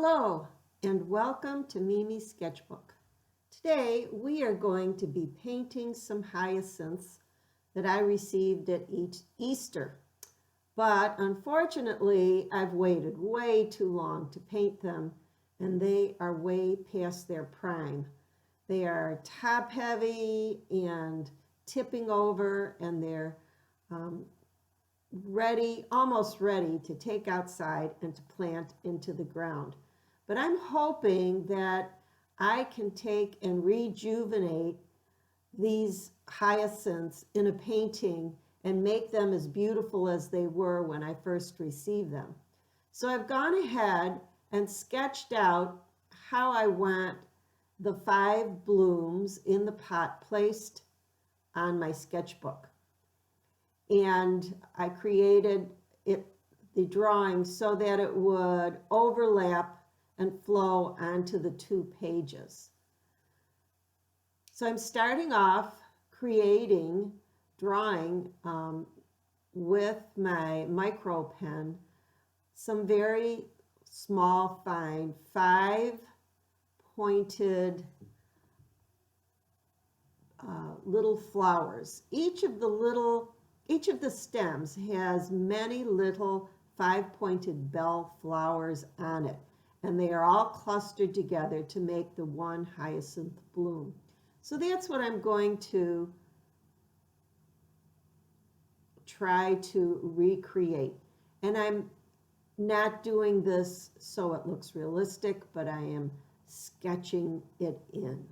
Hello and welcome to Mimi's Sketchbook. Today we are going to be painting some hyacinths that I received at Easter. But unfortunately I've waited way too long to paint them and they are way past their prime. They are top heavy and tipping over and they're almost ready to take outside and to plant into the ground. But I'm hoping that I can take and rejuvenate these hyacinths in a painting and make them as beautiful as they were when I first received them. So I've gone ahead and sketched out how I want the 5 blooms in the pot placed on my sketchbook. And I created the drawing so that it would overlap and flow onto the 2 pages. So I'm starting off drawing with my micro pen, some very small, fine, 5 pointed little flowers. Each of the stems has many little 5-pointed bell flowers on it, and they are all clustered together to make the one hyacinth bloom. So that's what I'm going to try to recreate. And I'm not doing this so it looks realistic, but I am sketching it in.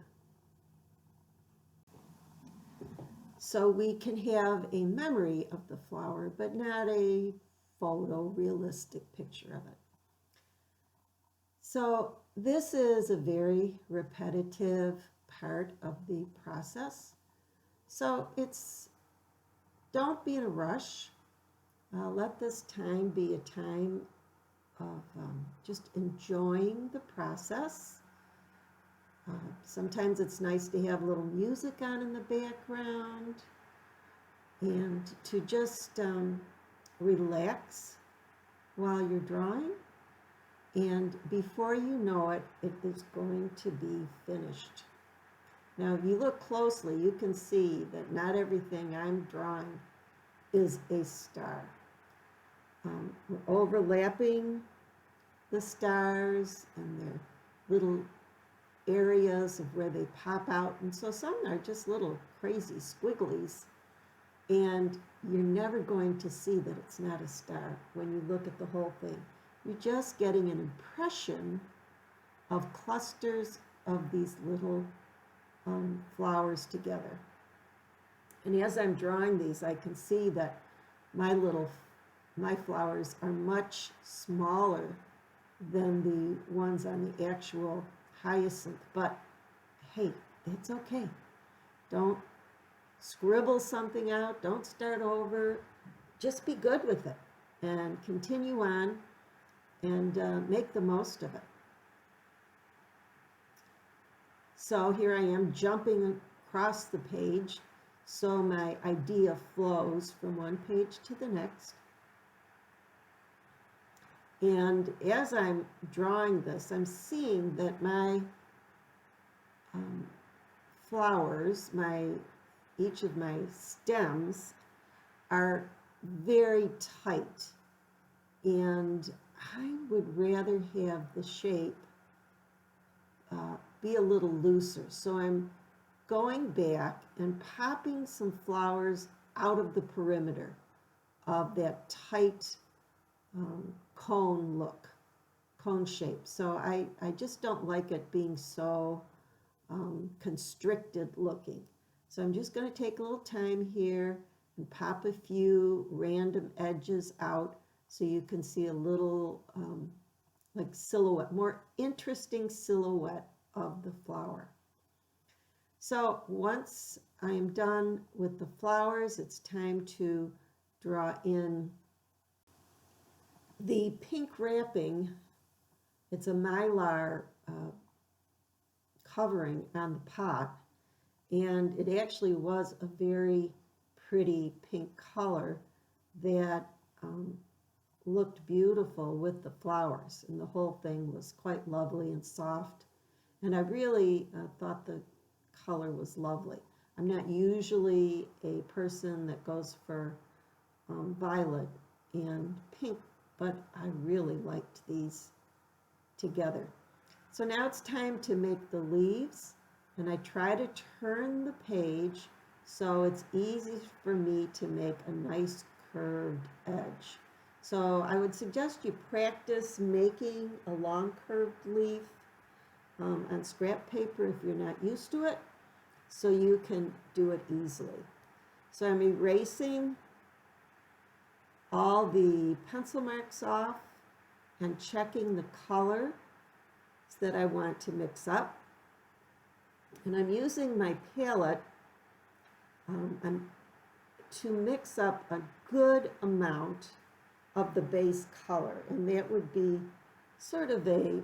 So we can have a memory of the flower, but not a photorealistic picture of it. So this is a very repetitive part of the process. So don't be in a rush. Let this time be a time of just enjoying the process. Sometimes it's nice to have a little music on in the background and to just relax while you're drawing. And before you know it, it is going to be finished. Now, if you look closely, you can see that not everything I'm drawing is a star. We're overlapping the stars and their little areas of where they pop out, and so some are just little crazy squigglies, and you're never going to see that it's not a star when you look at the whole thing. You're just getting an impression of clusters of these little flowers together. And as I'm drawing these, I can see that my flowers are much smaller than the ones on the actual hyacinth, but hey, it's okay. Don't scribble something out, don't start over, just be good with it and continue on and make the most of it. So here I am jumping across the page so my idea flows from one page to the next. And as I'm drawing this, I'm seeing that my flowers, each of my stems are very tight. And I would rather have the shape be a little looser. So I'm going back and popping some flowers out of the perimeter of that tight cone shape. So I just don't like it being so constricted looking. So I'm just going to take a little time here and pop a few random edges out so you can see a little like silhouette, more interesting silhouette of the flower. So once I'm done with the flowers, it's time to draw in the pink wrapping. It's a mylar covering on the pot, and it actually was a very pretty pink color that looked beautiful with the flowers, and the whole thing was quite lovely and soft. And I really thought the color was lovely. I'm not usually a person that goes for violet and pink, but I really liked these together. So now it's time to make the leaves, and I try to turn the page so it's easy for me to make a nice curved edge. So I would suggest you practice making a long curved leaf on scrap paper if you're not used to it, so you can do it easily. So I'm erasing all the pencil marks off and checking the color that I want to mix up. And I'm using my palette to mix up a good amount of the base color, and that would be sort of a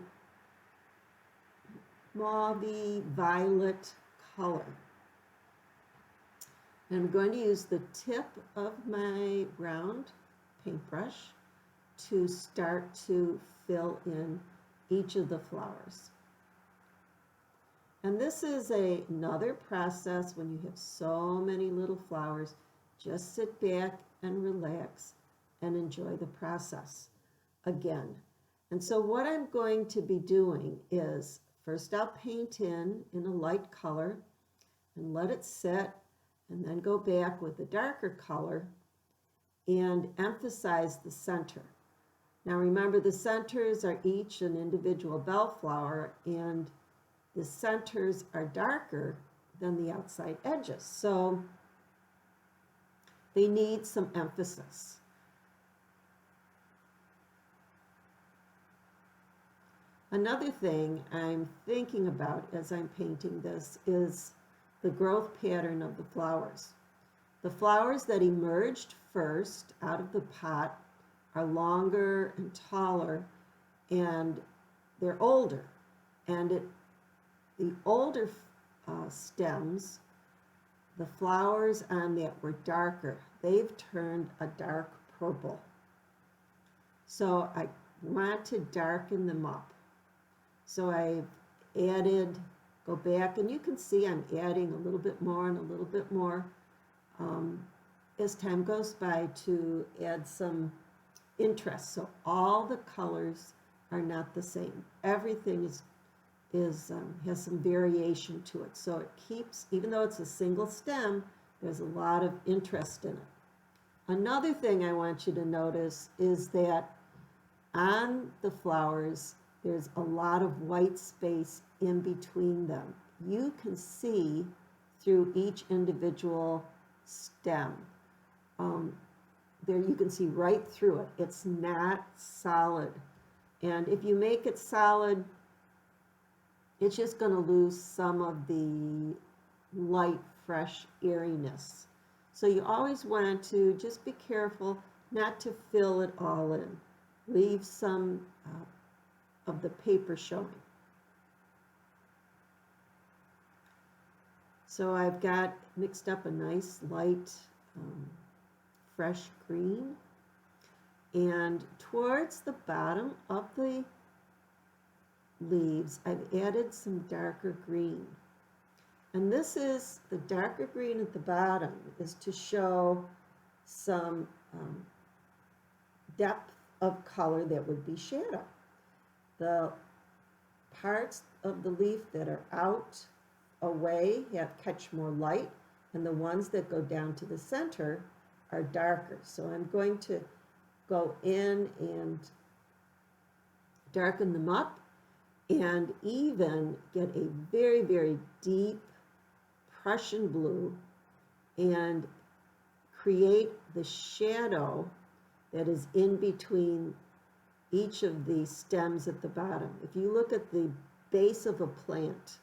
mauve violet color. And I'm going to use the tip of my round paintbrush to start to fill in each of the flowers. And this is another process when you have so many little flowers. Just sit back and relax and enjoy the process again. And so what I'm going to be doing is, first I'll paint in a light color and let it sit, and then go back with a darker color and emphasize the center. Now remember, the centers are each an individual bellflower, and the centers are darker than the outside edges, so they need some emphasis. Another thing I'm thinking about as I'm painting this is the growth pattern of the flowers. The flowers that emerged first out of the pot are longer and taller, and they're older. And the older stems, the flowers on that were darker, they've turned a dark purple. So I want to darken them up. So I've added, go back, and you can see I'm adding a little bit more and a little bit more as time goes by to add some interest. So all the colors are not the same. Everything has some variation to it. So it keeps, even though it's a single stem, there's a lot of interest in it. Another thing I want you to notice is that on the flowers, there's a lot of white space in between them. You can see through each individual stem. There you can see right through it. It's not solid. And if you make it solid, it's just going to lose some of the light, fresh airiness. So you always want to just be careful not to fill it all in. Leave some of the paper showing. So I've got mixed up a nice light fresh green, and towards the bottom of the leaves I've added some darker green, and this is the darker green at the bottom is to show some depth of color that would be shadow. The parts of the leaf that are out away catch more light, and the ones that go down to the center are darker. So I'm going to go in and darken them up and even get a very, very deep Prussian blue and create the shadow that is in between each of the stems at the bottom. If you look at the base of a plant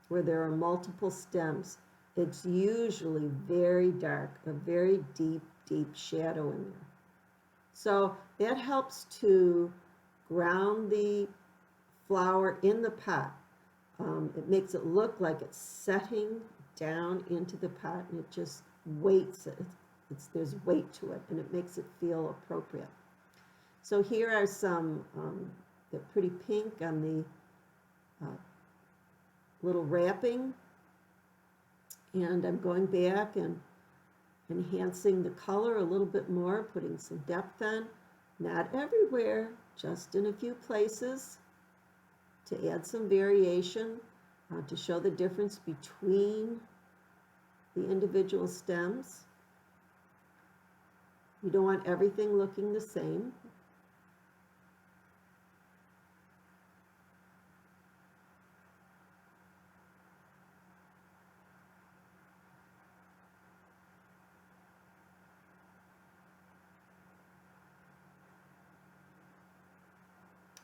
where there are multiple stems, it's usually very dark, a very deep, deep shadow in there. So that helps to ground the flower in the pot. It makes it look like it's setting down into the pot, and it just weights it. There's weight to it, and it makes it feel appropriate. So here are some, the pretty pink on the little wrapping. And I'm going back and enhancing the color a little bit more, putting some depth on. Not everywhere, just in a few places to add some variation, to show the difference between the individual stems. You don't want everything looking the same.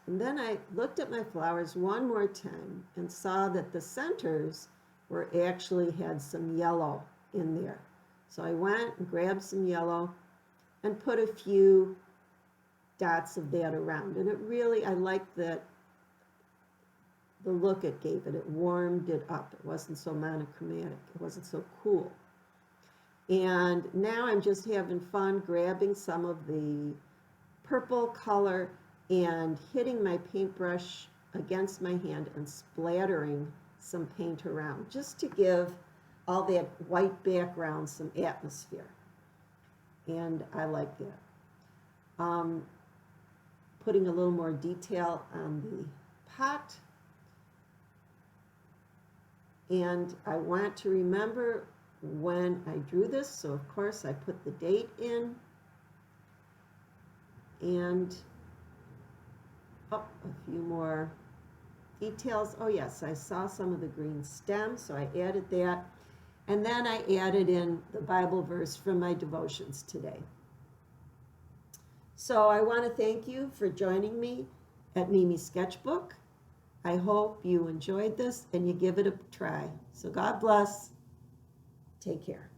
And then I looked at my flowers one more time and saw that the centers were actually had some yellow in there. So I went and grabbed some yellow and put a few dots of that around. And it really, I liked that, the look it gave it. It warmed it up. It wasn't so monochromatic. It wasn't so cool. And now I'm just having fun grabbing some of the purple color and hitting my paintbrush against my hand and splattering some paint around, just to give all that white background some atmosphere. And I like that. Putting a little more detail on the pot. And I want to remember when I drew this, so of course I put the date in. And a few more details. Oh yes, I saw some of the green stems, so I added that. And then I added in the Bible verse from my devotions today. So I want to thank you for joining me at Mimi's Sketchbook. I hope you enjoyed this and you give it a try. So God bless. Take care.